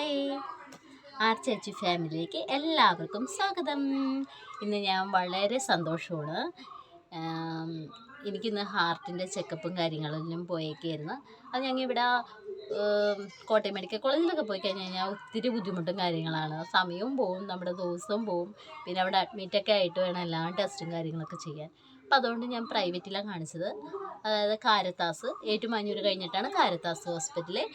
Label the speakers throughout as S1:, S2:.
S1: Hi ചേച്ചി ഫാമിലിയിലേക്ക് എല്ലാവർക്കും സ്വാഗതം. ഇന്ന് ഞാൻ വളരെ സന്തോഷമാണ്. എനിക്കിന്ന് ഹാർട്ടിൻ്റെ ചെക്കപ്പും കാര്യങ്ങളെല്ലാം പോയേക്കായിരുന്നു. അത് ഞങ്ങൾ ഇവിടെ കോട്ടയം മെഡിക്കൽ കോളേജിലൊക്കെ പോയി കഴിഞ്ഞാൽ ഒത്തിരി ബുദ്ധിമുട്ടും കാര്യങ്ങളാണ്. സമയവും പോവും, നമ്മുടെ ദിവസവും പോവും. പിന്നെ അവിടെ അഡ്മിറ്റൊക്കെ ആയിട്ട് വേണം എല്ലാ ടെസ്റ്റും കാര്യങ്ങളൊക്കെ ചെയ്യാൻ. അപ്പോൾ അതുകൊണ്ട് ഞാൻ പ്രൈവറ്റിലാണ് കാണിച്ചത്. അതായത് കാരത്താസ്, ഏറ്റുമാനൂർ കഴിഞ്ഞിട്ടാണ് കാരത്താസ് ഹോസ്പിറ്റല്.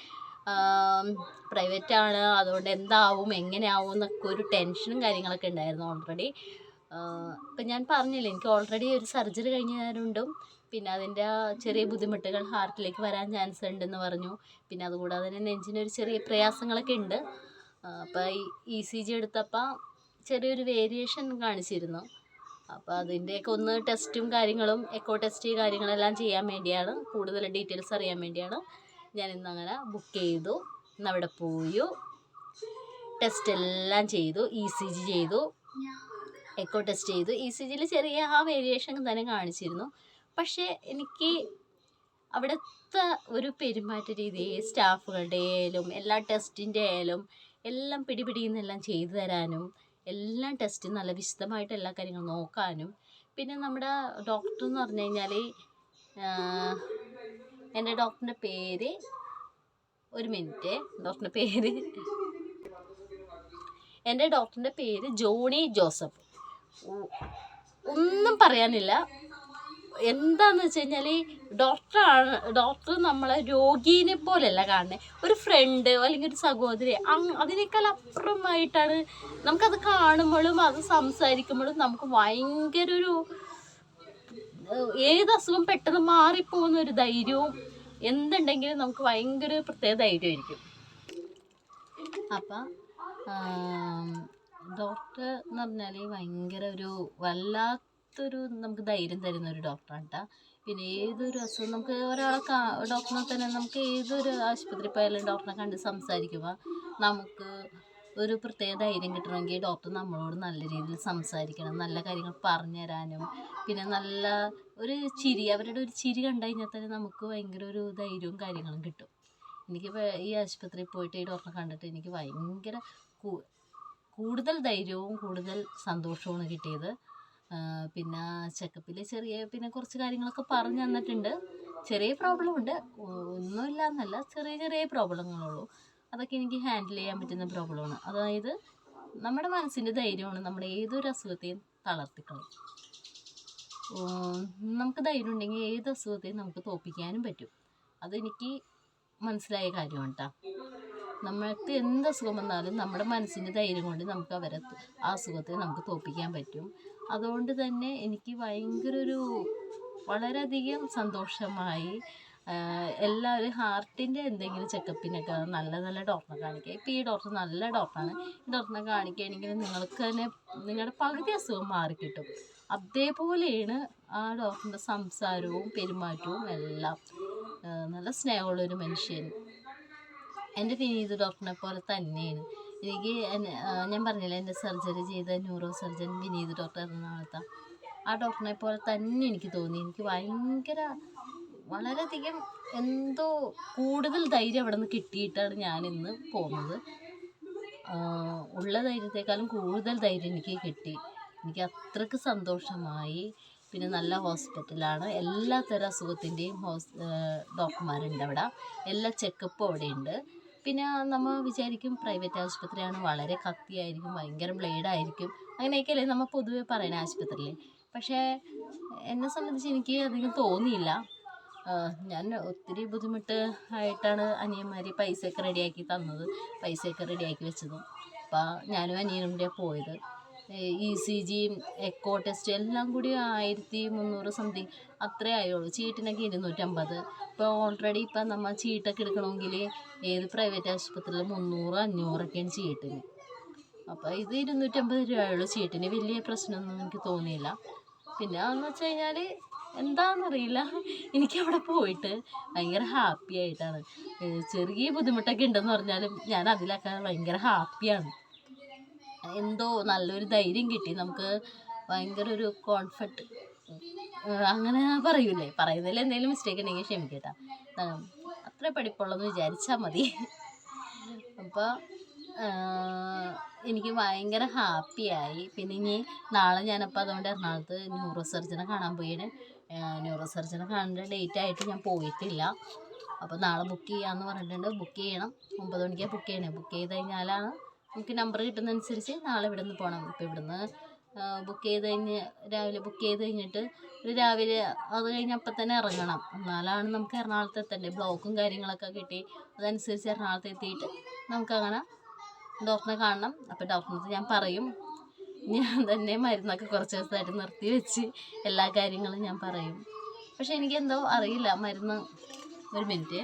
S1: പ്രൈവറ്റാണ്, അതുകൊണ്ട് എന്താവും എങ്ങനെയാവും എന്നൊക്കെ ഒരു ടെൻഷനും കാര്യങ്ങളൊക്കെ ഉണ്ടായിരുന്നു ഓൾറെഡി. ഇപ്പം ഞാൻ പറഞ്ഞില്ലേ, എനിക്ക് ഓൾറെഡി ഒരു സർജറി കഴിഞ്ഞുകൊണ്ടും പിന്നെ അതിൻ്റെ ചെറിയ ബുദ്ധിമുട്ടുകൾ ഹാർട്ടിലേക്ക് വരാൻ ചാൻസ് ഉണ്ടെന്ന് പറഞ്ഞു. പിന്നെ അതുകൂടാതെ തന്നെ നെഞ്ചിനൊരു ചെറിയ പ്രയാസങ്ങളൊക്കെ ഉണ്ട്. അപ്പോൾ ECG എടുത്തപ്പോൾ ചെറിയൊരു വേരിയേഷൻ കാണിച്ചിരുന്നു. അപ്പോൾ അതിൻ്റെയൊക്കെ ഒന്ന് ടെസ്റ്റും കാര്യങ്ങളും എക്കോ ടെസ്റ്റ് കാര്യങ്ങളെല്ലാം ചെയ്യാൻ വേണ്ടിയാണ്, കൂടുതൽ ഡീറ്റെയിൽസ് അറിയാൻ വേണ്ടിയാണ് ഞാൻ ഇന്നങ്ങനെ ബുക്ക് ചെയ്തു. ഇന്നവിടെ പോയി ടെസ്റ്റ് എല്ലാം ചെയ്തു, ECG ചെയ്തു, എക്കോ ടെസ്റ്റ് ചെയ്തു. ECGയിൽ ചെറിയ ആ വേരിയേഷൻ തന്നെ കാണിച്ചിരുന്നു. പക്ഷേ എനിക്ക് അവിടുത്തെ ഒരു പെരുമാറ്റ രീതി, സ്റ്റാഫുകളുടെ ആയാലും എല്ലാ ടെസ്റ്റിൻ്റെ ആയാലും എല്ലാം പിടിപിടിയെന്നെല്ലാം ചെയ്തു തരാനും, എല്ലാം ടെസ്റ്റ് നല്ല വിശദമായിട്ട് എല്ലാ കാര്യങ്ങളും നോക്കാനും, പിന്നെ നമ്മുടെ ഡോക്ടർ എന്ന് പറഞ്ഞു കഴിഞ്ഞാൽ എൻ്റെ ഡോക്ടറിൻ്റെ പേര്, ഒരു മിനിറ്റ്, എൻ്റെ ഡോക്ടറിൻ്റെ പേര് ജോണി ജോസഫ്. ഒന്നും പറയാനില്ല. എന്താണെന്ന് വെച്ച് കഴിഞ്ഞാൽ ഡോക്ടർ നമ്മളെ രോഗീനെ പോലെയല്ല കാണുന്നത്, ഒരു ഫ്രണ്ട് അല്ലെങ്കിൽ ഒരു സഹോദരി, അതിനേക്കാൾ അപ്പുറമായിട്ടാണ് നമുക്കത് കാണുമ്പോഴും അത് സംസാരിക്കുമ്പോഴും നമുക്ക് ഭയങ്കര ഒരു ഏത് അസുഖം പെട്ടെന്ന് മാറിപ്പോകുന്ന ഒരു ധൈര്യവും, എന്തുണ്ടെങ്കിലും നമുക്ക് ഭയങ്കര പ്രത്യേക ധൈര്യമായിരിക്കും. അപ്പം ഡോക്ടർ എന്ന് പറഞ്ഞാൽ ഭയങ്കര ഒരു വല്ലാത്തൊരു നമുക്ക് ധൈര്യം തരുന്ന ഒരു ഡോക്ടറാണ് കേട്ടോ. പിന്നെ ഏതൊരു അസുഖം നമുക്ക് ഡോക്ടറിനെ തന്നെ നമുക്ക് ഏതൊരു ആശുപത്രി പോയാലും ഡോക്ടറെ കണ്ട് സംസാരിക്കുമ്പോൾ നമുക്ക് ഒരു പ്രത്യേക ധൈര്യം കിട്ടണമെങ്കിൽ ഡോക്ടർ നമ്മളോട് നല്ല രീതിയിൽ സംസാരിക്കണം, നല്ല കാര്യങ്ങൾ പറഞ്ഞു തരാനും, പിന്നെ നല്ല ഒരു ചിരി, അവരുടെ ഒരു ചിരി കണ്ടു കഴിഞ്ഞാൽ തന്നെ നമുക്ക് ഭയങ്കര ഒരു ധൈര്യവും കാര്യങ്ങളും കിട്ടും. എനിക്കിപ്പോൾ ഈ ആശുപത്രിയിൽ പോയിട്ട് ഈ ഡോക്ടറെ കണ്ടിട്ട് എനിക്ക് ഭയങ്കര കൂടുതൽ ധൈര്യവും കൂടുതൽ സന്തോഷവുമാണ് കിട്ടിയത്. പിന്നെ ചെക്കപ്പിൽ പിന്നെ കുറച്ച് കാര്യങ്ങളൊക്കെ പറഞ്ഞു തന്നിട്ടുണ്ട്. ചെറിയ പ്രോബ്ലം ഉണ്ട്, ഒന്നുമില്ല എന്നല്ല, ചെറിയ പ്രോബ്ലങ്ങളുള്ളൂ. അതൊക്കെ എനിക്ക് ഹാൻഡിൽ ചെയ്യാൻ പറ്റുന്ന പ്രോബ്ലമാണ്. അതായത് നമ്മുടെ മനസ്സിൻ്റെ ധൈര്യമാണ് നമ്മുടെ ഏതൊരു അസുഖത്തെയും തളർത്തിക്കളയും. നമുക്ക് ധൈര്യം ഉണ്ടെങ്കിൽ ഏത് അസുഖത്തെയും നമുക്ക് തോൽപ്പിക്കാനും പറ്റും. അതെനിക്ക് മനസ്സിലായ കാര്യമാണ് കേട്ടോ. നമ്മൾക്ക് എന്ത് അസുഖം വന്നാലും നമ്മുടെ മനസ്സിൻ്റെ ധൈര്യം കൊണ്ട് നമുക്ക് ആ അസുഖത്തെ നമുക്ക് തോൽപ്പിക്കാൻ പറ്റും. അതുകൊണ്ട് തന്നെ എനിക്ക് ഭയങ്കര വളരെയധികം സന്തോഷമായി. എല്ലാവരും ഹാർട്ടിൻ്റെ എന്തെങ്കിലും ചെക്കപ്പിനൊക്കെ നല്ല ഡോക്ടറെ കാണിക്കുക. ഇപ്പോൾ ഈ ഡോക്ടർ നല്ല ഡോക്ടറാണ്. ഈ ഡോക്ടറെ കാണിക്കുകയാണെങ്കിൽ നിങ്ങൾക്ക് തന്നെ നിങ്ങളുടെ പകുതി അസുഖം മാറിക്കിട്ടും. അതേപോലെയാണ് ആ ഡോക്ടറിൻ്റെ സംസാരവും പെരുമാറ്റവും എല്ലാം. നല്ല സ്നേഹമുള്ളൊരു മനുഷ്യൻ. എൻ്റെ വിനീത് ഡോക്ടറിനെ പോലെ തന്നെയാണ്. എനിക്ക് ഞാൻ പറഞ്ഞില്ല, എൻ്റെ സർജറി ചെയ്ത ന്യൂറോ സർജൻ വിനീത് ഡോക്ടർ എറണാകുളത്താണ്. ആ ഡോക്ടറിനെ പോലെ തന്നെ എനിക്ക് തോന്നി. എനിക്ക് വളരെയധികം എന്തോ കൂടുതൽ ധൈര്യം അവിടെ നിന്ന് കിട്ടിയിട്ടാണ് ഞാനിന്ന് പോകുന്നത്. ഉള്ള ധൈര്യത്തെക്കാളും കൂടുതൽ ധൈര്യം എനിക്ക് കിട്ടി. എനിക്ക് അത്രയ്ക്ക് സന്തോഷമായി. പിന്നെ നല്ല ഹോസ്പിറ്റലാണ്, എല്ലാത്തരം അസുഖത്തിൻ്റെയും ഡോക്ടർമാരുണ്ട് അവിടെ, എല്ലാ ചെക്കപ്പും അവിടെയുണ്ട്. പിന്നെ നമ്മൾ വിചാരിക്കും പ്രൈവറ്റ് ആശുപത്രിയാണ്, വളരെ കത്തിയായിരിക്കും, ഭയങ്കര ബ്ലേഡായിരിക്കും, അങ്ങനെയൊക്കെയല്ലേ നമ്മൾ പൊതുവെ പറയുന്ന ആശുപത്രിയിൽ. പക്ഷേ എന്നെ സംബന്ധിച്ച് എനിക്ക് അധികം തോന്നിയില്ല. ഞാൻ ഒത്തിരി ബുദ്ധിമുട്ട് ആയിട്ടാണ് അനിയന്മാർ പൈസയൊക്കെ റെഡിയാക്കി തന്നത്, പൈസയൊക്കെ റെഡിയാക്കി വെച്ചതും. അപ്പോൾ ഞാനും അനിയനും കൂടിയാണ് പോയത്. ECG, എക്കോ ടെസ്റ്റ് എല്ലാം കൂടി 1300 സംതിങ് അത്രേ ആയുള്ളൂ. ചീട്ടിനൊക്കെ 250. ഇപ്പോൾ ഓൾറെഡി ഇപ്പം നമ്മൾ ചീട്ടൊക്കെ എടുക്കണമെങ്കിൽ ഏത് പ്രൈവറ്റ് ആശുപത്രിയിൽ 300-500 ചീട്ടിന്. അപ്പോൾ ഇത് 250 രൂപയുള്ളൂ ചീട്ടിന്. വലിയ പ്രശ്നമൊന്നും എനിക്ക് തോന്നിയില്ല. പിന്നെ എന്ന് വെച്ച് കഴിഞ്ഞാൽ എന്താണെന്നറിയില്ല, എനിക്കവിടെ പോയിട്ട് ഭയങ്കര ഹാപ്പി ആയിട്ടാണ്. ചെറിയ ബുദ്ധിമുട്ടൊക്കെ ഉണ്ടെന്ന് പറഞ്ഞാലും ഞാൻ അതിലൊക്കെ ഭയങ്കര ഹാപ്പിയാണ്. എന്തോ നല്ലൊരു ധൈര്യം കിട്ടി നമുക്ക്, ഭയങ്കര ഒരു കോൺഫിഡൻറ്റ്, അങ്ങനെ പറയൂലേ, പറയുന്നതിൽ എന്തെങ്കിലും മിസ്റ്റേക്ക് ഉണ്ടെങ്കിൽ ക്ഷമിക്കട്ടോ, അത്ര പഠിപ്പുള്ളതെന്ന് വിചാരിച്ചാൽ മതി. അപ്പോൾ എനിക്ക് ഭയങ്കര ഹാപ്പിയായി. പിന്നെ ഇനി നാളെ ഞാനപ്പോൾ അതുകൊണ്ട് എറണാകുളത്ത് ന്യൂറോ സർജനെ കാണാൻ പോയാണ്. ന്യൂറോ സർജനെ കാണേണ്ട ഡേറ്റ് ആയിട്ട് ഞാൻ പോയിട്ടില്ല. അപ്പോൾ നാളെ ബുക്ക് ചെയ്യാമെന്ന് പറഞ്ഞിട്ടുണ്ട്. ബുക്ക് ചെയ്യണം. 9 മണിക്കാണ് ബുക്ക് ചെയ്യണേ. ബുക്ക് ചെയ്ത് കഴിഞ്ഞാലാണ് നമുക്ക് നമ്പർ കിട്ടുന്നതനുസരിച്ച് നാളെ ഇവിടെ നിന്ന് പോകണം. ഇപ്പോൾ ഇവിടുന്ന് ബുക്ക് ചെയ്ത് കഴിഞ്ഞ് രാവിലെ ബുക്ക് ചെയ്ത് കഴിഞ്ഞിട്ട് ഒരു രാവിലെ അത് കഴിഞ്ഞ് അപ്പം തന്നെ ഇറങ്ങണം. എന്നാലാണ് നമുക്ക് എറണാകുളത്ത് എത്തണ്ടേ. ബ്ലോക്കും കാര്യങ്ങളൊക്കെ കിട്ടി അതനുസരിച്ച് എറണാകുളത്ത് എത്തിയിട്ട് നമുക്കങ്ങനെ ഡോക്ടറെ കാണണം. അപ്പോൾ ഡോക്ടറിനടുത്ത് ഞാൻ പറയും. ഞാൻ തന്നെ മരുന്നൊക്കെ കുറച്ച് ദിവസമായിട്ട് നിർത്തി വെച്ച് എല്ലാ കാര്യങ്ങളും ഞാൻ പറയും. പക്ഷെ എനിക്കെന്തോ അറിയില്ല മരുന്ന്. ഒരു മിനിറ്റ്,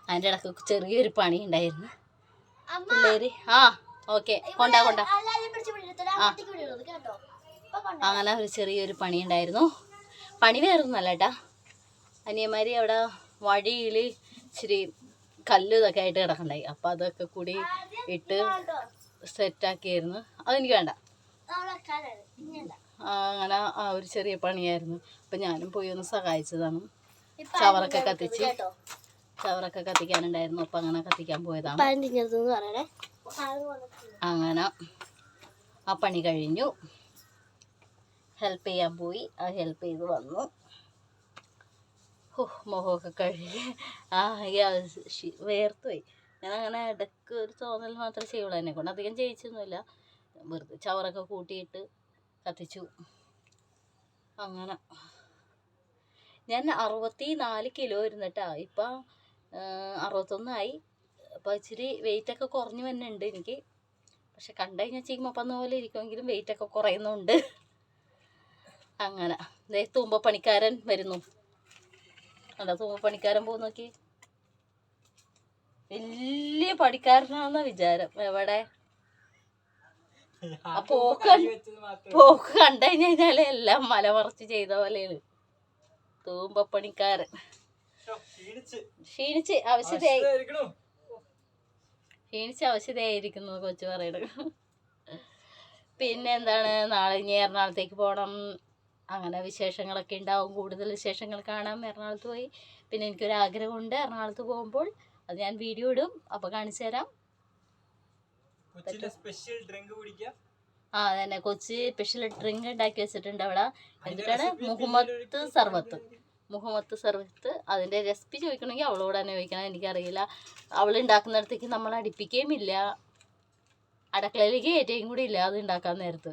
S1: അതിൻ്റെ ഇടയ്ക്ക് ചെറിയൊരു പണി ഉണ്ടായിരുന്നു പിള്ളേര്. ഓക്കെ കൊണ്ടാ അങ്ങനെ ഒരു ചെറിയൊരു പണി ഉണ്ടായിരുന്നു. പണി വേറൊന്നുമല്ല കേട്ടാ, അനിയന്മാർ അവിടെ വഴിയിൽ ഇച്ചിരി കല്ല് ഇതൊക്കെ ആയിട്ട് കിടക്കണ്ടായി. അപ്പം അതൊക്കെ കൂടി ഇട്ട് സെറ്റാക്കിയായിരുന്നു. അതെനിക്ക് വേണ്ട. അങ്ങനെ ഒരു ചെറിയ പണിയായിരുന്നു. അപ്പം ഞാനും പോയി ഒന്ന് സഹായിച്ചതാണ്. ചവറൊക്കെ കത്തിക്കാനുണ്ടായിരുന്നു. അപ്പം അങ്ങനെ കത്തിക്കാൻ പോയതാണ്. അങ്ങനെ ആ പണി കഴിഞ്ഞു. ഹെൽപ്പ് ചെയ്യാൻ പോയി. ആ ഹെൽപ്പ് ചെയ്ത് വന്നു. മുഖമൊക്കെ കഴുകി വേർത്തുപോയി. ഞാനങ്ങനെ ഇടയ്ക്ക് ഒരു തോന്നൽ മാത്രമേ ചെയ്യുള്ളൂ. എന്നെ കൊണ്ട് അധികം ചെയ്യിച്ചൊന്നുമില്ല. വെറുതെ ചവറൊക്കെ കൂട്ടിയിട്ട് കത്തിച്ചു. അങ്ങനെ ഞാൻ 64 കിലോ ഇരുന്നിട്ടാ. ഇപ്പം 61 അപ്പോൾ ഇച്ചിരി വെയിറ്റൊക്കെ കുറഞ്ഞു വരുന്നുണ്ട് എനിക്ക്. പക്ഷെ കണ്ടു കഴിഞ്ഞാൽ ചീമപ്പന്ന പോലെ ഇരിക്കുമെങ്കിലും വെയിറ്റൊക്കെ കുറയുന്നുണ്ട്. അങ്ങനെ തൂമ്പപ്പണിക്കാരൻ വരുന്നു. അല്ല, തൂമ്പപ്പണിക്കാരൻ പോകുന്ന നോക്കി. വലിയ പണിക്കാരനാണെന്ന വിചാരം. എവിടെ പോക്ക് കണ്ടു കഴിഞ്ഞാൽ എല്ലാം മലമറച്ച് ചെയ്ത പോലെയാണ്. തൂമ്പപ്പണിക്കാരൻ ക്ഷീണിച്ച് അവശതയായിരിക്കുന്നു കൊച്ചു പറയണത്. പിന്നെ എന്താണ്, നാളെ ഇനി എറണാകുളത്തേക്ക് പോകണം. അങ്ങനെ വിശേഷങ്ങളൊക്കെ ഉണ്ടാവും. കൂടുതൽ വിശേഷങ്ങൾ കാണാം. എറണാകുളത്ത് പോയി പിന്നെ എനിക്കൊരാഗ്രഹമുണ്ട് എറണാകുളത്ത് പോകുമ്പോൾ. അത് ഞാൻ വീഡിയോ ഇടും. അപ്പോൾ കാണിച്ചു തരാം. അതന്നെ, കൊച്ചി സ്പെഷ്യൽ ഡ്രിങ്ക് ഉണ്ടാക്കി വെച്ചിട്ടുണ്ട് അവിടെ. എന്നിട്ടാണ് മുഹമ്മത്ത് സർവത്ത്. അതിൻ്റെ റെസിപ്പി ചോദിക്കണമെങ്കിൽ അവളോട് തന്നെ ചോദിക്കണം. എനിക്കറിയില്ല. അവൾ ഉണ്ടാക്കുന്നിടത്തേക്ക് നമ്മൾ അടുപ്പിക്കുകയും ഇല്ല, അടുക്കളയിലേക്ക് കയറ്റുകയും കൂടി ഇല്ല. അത് ഉണ്ടാക്കാൻ നേരത്ത്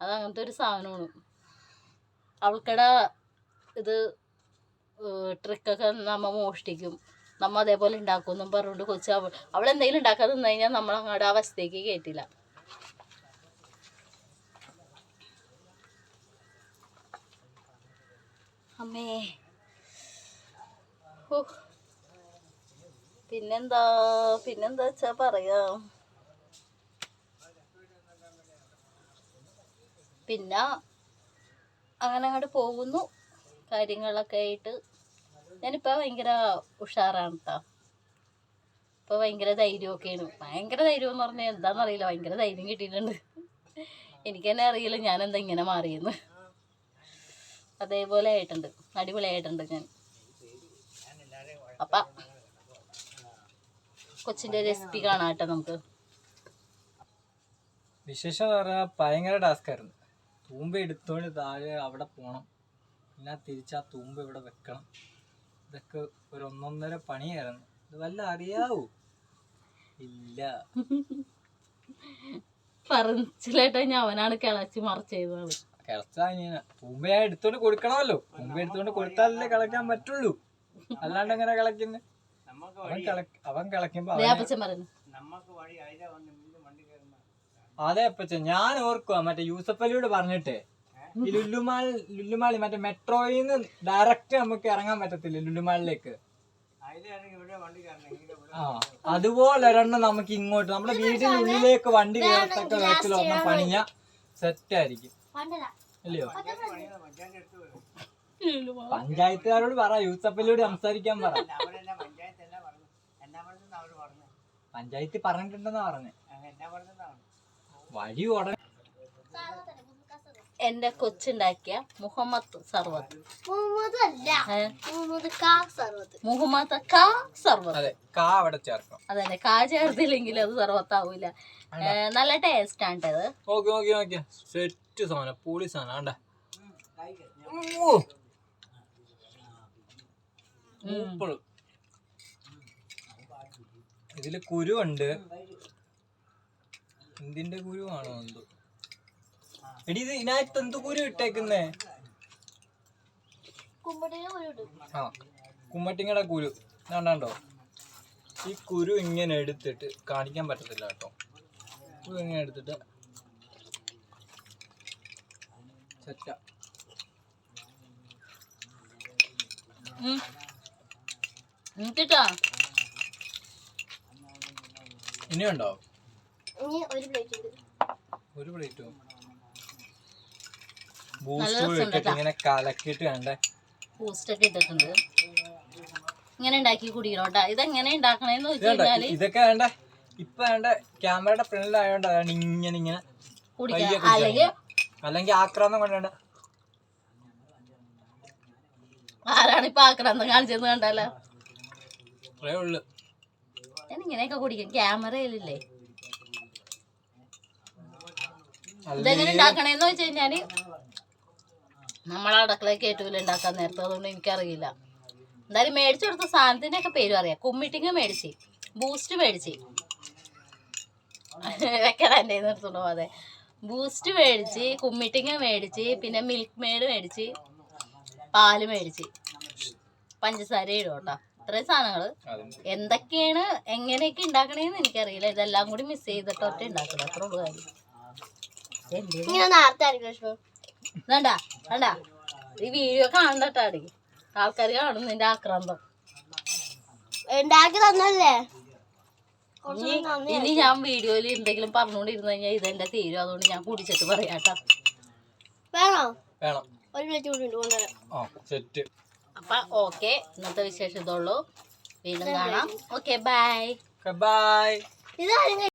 S1: അത് അങ്ങനത്തെ ഒരു സാധനമാണ്. അവൾക്കട ഇത് ട്രിക്കൊക്കെ നമ്മൾ മോഷ്ടിക്കും, നമ്മൾ അതേപോലെ ഉണ്ടാക്കുമെന്നും പറഞ്ഞുകൊണ്ട് കൊച്ചു അവളെന്തെങ്കിലും ഉണ്ടാക്കാതെ നിന്ന് കഴിഞ്ഞാൽ നമ്മളങ്ങോട്ട് ആ വശത്തേക്ക് കയറ്റില്ല. അമ്മേ പിന്നെന്താ വെച്ചാ പറയാം. പിന്നെ അങ്ങനെ അങ്ങോട്ട് പോകുന്നു കാര്യങ്ങളൊക്കെ ആയിട്ട്. ഞാനിപ്പോൾ ഭയങ്കര ഉഷാറാണ് കേട്ടോ. ഇപ്പോൾ ഭയങ്കര ധൈര്യമൊക്കെയാണ്. ഭയങ്കര ധൈര്യം എന്ന് പറഞ്ഞാൽ എന്താണെന്നറിയില്ല, ഭയങ്കര ധൈര്യം കിട്ടിയിട്ടുണ്ട്. എനിക്ക് തന്നെ അറിയില്ല ഞാനെന്താ ഇങ്ങനെ മാറിയെന്ന്. അതേപോലെ ആയിട്ടുണ്ട്, അടിപൊളിയായിട്ടുണ്ട് ഞാൻ. അപ്പം കൊച്ചിൻ്റെ റെസിപ്പി കാണാം കേട്ടോ നമുക്ക്.
S2: വിശേഷം എന്ന് പറഞ്ഞാൽ ഭയങ്കര ടാസ്ക് ആയിരുന്നു. തൂമ്പ എടുത്തോണ്ട് താഴെ അവിടെ പോകണം, പിന്നെ തിരിച്ചാ തൂമ്പ ഇവിടെ വെക്കണം. ഇതൊക്കെ ഒരു 1.5 പണിയായിരുന്നു. ഇത് വല്ല അറിയാവൂ? ഇല്ല.
S1: പറച്ചിലേട്ടാ അവനാണ് കിളച്ച് മറിച്ച് ചെയ്തത്.
S2: കിളച്ചാ തൂമ്പയാ എടുത്തോണ്ട് കൊടുക്കണമല്ലോ. തൂമ്പ എടുത്തോണ്ട് കൊടുത്താലല്ലേ കിളക്കാൻ പറ്റുള്ളൂ. അല്ലാണ്ട് എങ്ങനെ കിളക്കുന്നത്? അവൻ കിളക്കുമ്പോ അതെ അപ്പച്ച, ഞാൻ ഓർക്കുക മറ്റേ യൂസഫ് അലിയോട് പറഞ്ഞിട്ട് ഈ ലുല്ലുമാളി മറ്റേ മെട്രോയിന്ന് ഡയറക്റ്റ് നമുക്ക് ഇറങ്ങാൻ പറ്റത്തില്ല ലുല്ലുമാളിലേക്ക്. അതുപോലെ ഒരെണ്ണം നമുക്ക് ഇങ്ങോട്ട് നമ്മുടെ വീടിനുള്ളിലേക്ക് വണ്ടി കയറത്തക്ക വിധത്തിൽ ഒരെണ്ണം പണിഞ്ഞ സെറ്റ് ആയിരിക്കും, അല്ലയോ? പഞ്ചായത്തുകാരോട് പറ, യൂസഫ് അലിയോട് സംസാരിക്കാൻ പറ. പഞ്ചായത്ത് പറഞ്ഞിട്ടുണ്ടെന്നാ പറഞ്ഞേ. വഴി ഉടനെ
S1: എന്റെ കൊച്ചുണ്ടാക്കിയ മുഹമ്മദ് സർവത്ത്. മുഹമ്മദ് കാ സർവത്ത്.
S2: അതെ, കാ അവിടെ ചേർക്കണം.
S1: അതന്നെ, കാ ചേർത്തില്ലെങ്കിൽ അത് സർവത്താവൂല. നല്ല ടേസ്റ്റ് ആണ് ഇത്.
S2: ഓക്കെ സെറ്റ് സാധനം, പൊളി സാധനം. ആണ്ട ഇതില് കുരുവുണ്ട്. എന്തിന്റെ കുരുവാണോ എന്തോ. എടി ഇത് ഇതിനകത്ത് എന്ത് കുരു ഇട്ടേക്കുന്നേ? ആ, കുമ്മട്ടിങ്ങയുടെ കുരു. കണ്ടോ, ഈ കുരു ഇങ്ങനെ എടുത്തിട്ട് കാണിക്കാൻ പറ്റത്തില്ല കേട്ടോ. കുരു ഇങ്ങനെ എടുത്തിട്ട് സെറ്റാ. ഇനിയുണ്ടോ? ഒരു പ്ലേറ്റോ? ബൂസ്റ്റ് ഇട്ടിട്ട് ഇങ്ങനെ കലക്കിട്ട് വേണ്ടേ?
S1: ബൂസ്റ്റ് ഒക്കെ ഇട്ടിട്ടുണ്ട്. ഇങ്ങനെ ഉണ്ടാക്കി കുടിക്കണോട്ടാ. ഇതെങ്ങനെ ഉണ്ടാക്കണേന്ന് വെച്ച് കഴിഞ്ഞാല്
S2: ഇതൊക്കെ വേണ്ട, ഇപ്പൊ വേണ്ട ക്യാമറയുടെ ഫ്രണ്ടിലായോണ്ട് അതാണ് ഇങ്ങനെ
S1: കുടിക്കണം.
S2: അല്ലെങ്കിൽ ആക്രാന്തം കൊണ്ടുവേണ്ട.
S1: ആരാണ് ഇപ്പൊ ആക്രാന്തം കാണിച്ചെന്ന് കണ്ടാലോ.
S2: അത്രേ ഉള്ളു.
S1: ഞാൻ ഇങ്ങനെയൊക്കെ കുടിക്കും, ക്യാമറയിലില്ലേ. ഇതെങ്ങനെ ഉണ്ടാക്കണേന്ന് വെച്ച് കഴിഞ്ഞാല് നമ്മളെ അടുക്കളയിൽ കയറ്റൂല ഉണ്ടാക്കാൻ നേരത്തെ, അതുകൊണ്ട് എനിക്കറിയില്ല. എന്തായാലും മേടിച്ചു കൊടുത്ത സാധനത്തിന്റെ ഒക്കെ പേരും അറിയാം. കുമ്മിട്ടിങ്ങ മേടിച്ച്, ബൂസ്റ്റ് മേടിച്ച് വെക്കണ എൻ്റെ എടുത്തോണ്ടോ. അതെ, ബൂസ്റ്റ് മേടിച്ച്, കുമ്മിട്ടിങ്ങ മേടിച്ച്, പിന്നെ മിൽക്ക് മെയ്ഡ് മേടിച്ച്, പാല് മേടിച്ച്, പഞ്ചസാര ഇടും കേട്ടോ. ഇത്രയും സാധനങ്ങള്. എന്തൊക്കെയാണ് എങ്ങനെയൊക്കെ ഉണ്ടാക്കണേന്ന് എനിക്കറിയില്ല. ഇതെല്ലാം കൂടി മിസ് ചെയ്തിട്ടൊക്കെ ഉണ്ടാക്കണം. അത്ര ഉള്ളു കാര്യം. വേണ്ട വേണ്ട, ഈ വീഡിയോ കാണണ്ടാടി, ആൾക്കാർ കാണും നിന്റെ ആക്രാന്തം. ഇനി ഞാൻ വീഡിയോയിൽ എന്തെങ്കിലും പറഞ്ഞുകൊണ്ടിരുന്നു കഴിഞ്ഞാൽ ഇതെന്റെ തീരും. അതുകൊണ്ട് ഞാൻ കുടിച്ചിട്ട് പറയാട്ടോ.
S2: വേണം.
S1: അപ്പൊ ഓക്കെ, ഇന്നത്തെ വിശേഷം ഇതുള്ളൂ. വീണ്ടും കാണാം. Okay, by.